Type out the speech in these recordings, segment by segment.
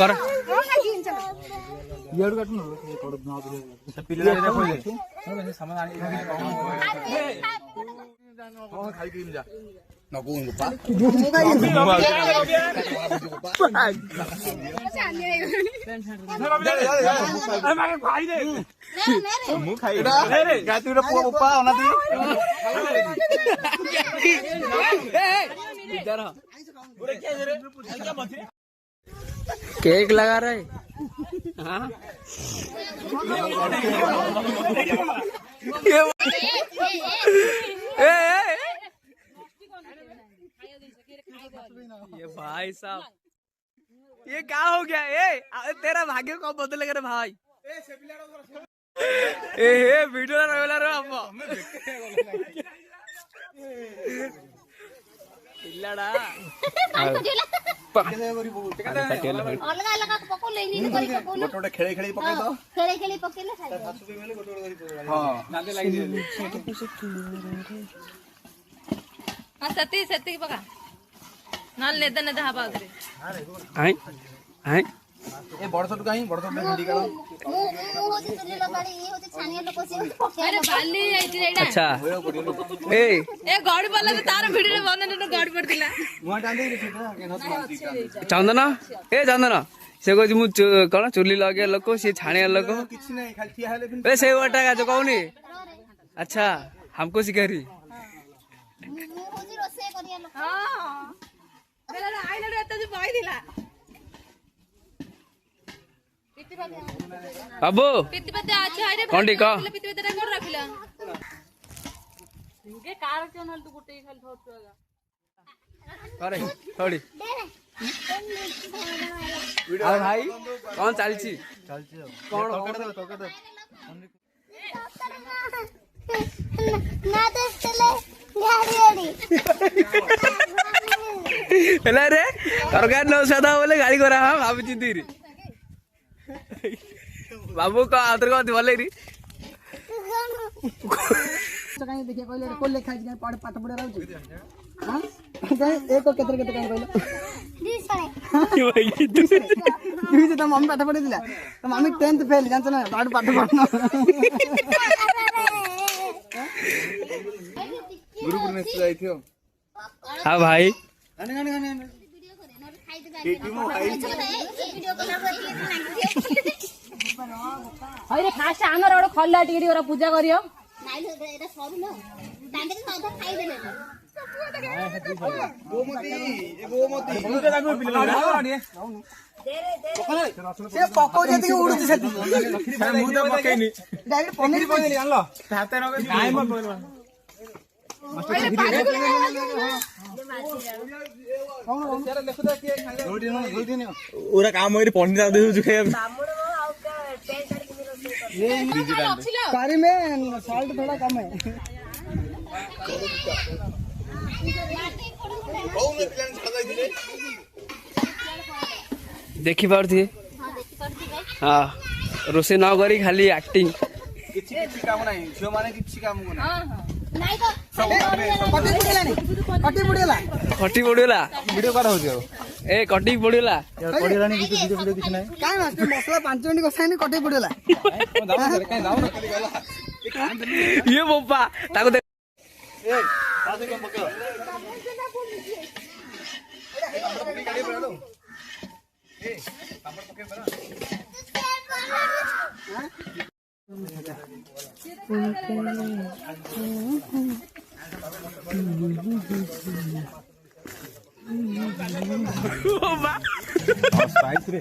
कर केक लगा रहे हाँ ये भाई साहब ये क्या हो गया? तेरा भाग्य कब बदलेगा रे भाई? वीडियो रे पिल्लाड़ा पका नाल नेदा नेदा हा बागरे आई आई ए बड़ छोट काई बड़ छोट भिंडी काढो मु होती तुली लगाडी ये होती छानिया लोक से अरे बाली आइती रेडा अच्छा ए गाड़ी वाला तो तार भिडी रे बने न गाड़ी पड़तिला मुआ टांदे रे सीधा के नस मानती चंदन चंदन से कहू मु कौन चुली लगे लोक सी छाणिया लोक किछ नहीं खाली ठिया हेले से वाटा जो कहूनी अच्छा हमको सिखारी मु होती रोसे करिया लोक हां बेला आइला रे त बाई दिला बाबू पिति पते अच्छा है रे कोंडी का पिति पते कोन रखिला के कार चैनल तू गुटे खाली थोड़गा अरे थोड़ी अरे भाई कौन चलची कौन तोकड़ दे ना तो चले गाड़ी हेला रे सरकार न सदा बोले गाड़ी करा हम भाभी चिंती बाबू का आदर का भले री कहीं देखिए कहले कोले खाइ के पाठ पढ़े रहउ हां एक को केतर केतर कहीं कहलो भाई तू तो मम्मी पाठ पढ़े दिला तो मम्मी 10th फेल जानछ ना पाठ पढ़ना गुरुपुर में जाई थियो हां भाई आने आने आने वीडियो करे न खाई दे गाड़ी वीडियो कॉल करके अरे फास्ट आनर ओड खल्ला टिकरी ओरा पूजा करियो नाइ एटा सब न तांगे तो आधा खाई देले गोमती लागो पिला से पको जति उडुछ सेति मु तो पकेनी डायरेक्ट पनीर पनीर आनलो हाते रगे नाइ म कोइलो ओरा काम होई पनीर आ देउ जुखे कारी में साल्ट थोड़ा कम है देखी पारथी हां रोसे न करी खाली एक्टिंग किछि काम नाही झियो माने किछि काम को नाही नाइ तो कटी बुड़ेला खटी पड़ेला वीडियो काढ होजो ए कटी पड़ेला पड़िलानी वीडियो किछि नाही काय मास्टर मसला 5 मिनिट कसाइनी कटी बुड़ेला काई दाउ न करी गला ये बोपा ताको दे ए आजे कम पकड़ गाड़ी पर लो ए कापड़ पके बरा स्पाइस रे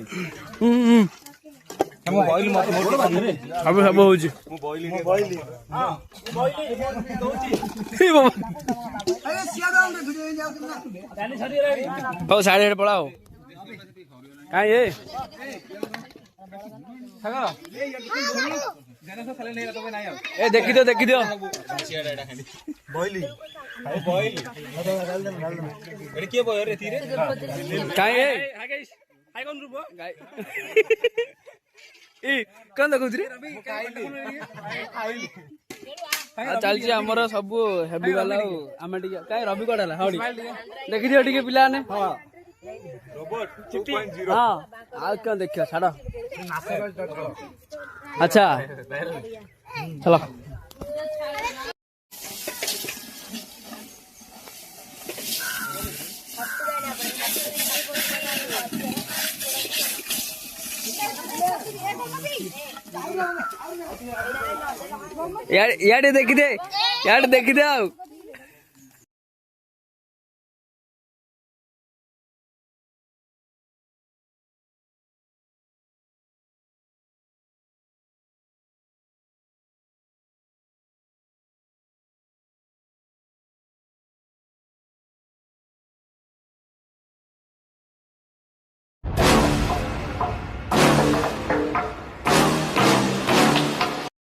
हम बॉईल मत मोर रे सब सब होजी मु बॉईल हां बॉईल दोची ए बाबा अरे सिया दाम रे वीडियो जाउ ना चाली छडी रे ओ साइड पड़ाओ काई ए थागा ए जने से साले नहीं तो नहीं आ ए देखि दो बॉईल हाय बॉईल अरे के बॉईल रे तीरे काई ए हाय कोन रूप गाय ए कोन देखु रे चलची हमर सब हेवी वाला आमे टिके काई रवि कोडाला हडी देखि दियो टिके पिला ने हां रोबोट 2.0 हाँ आज क्या देखियो छाड़ो अच्छा चलो यार देखी दे यार देखी दे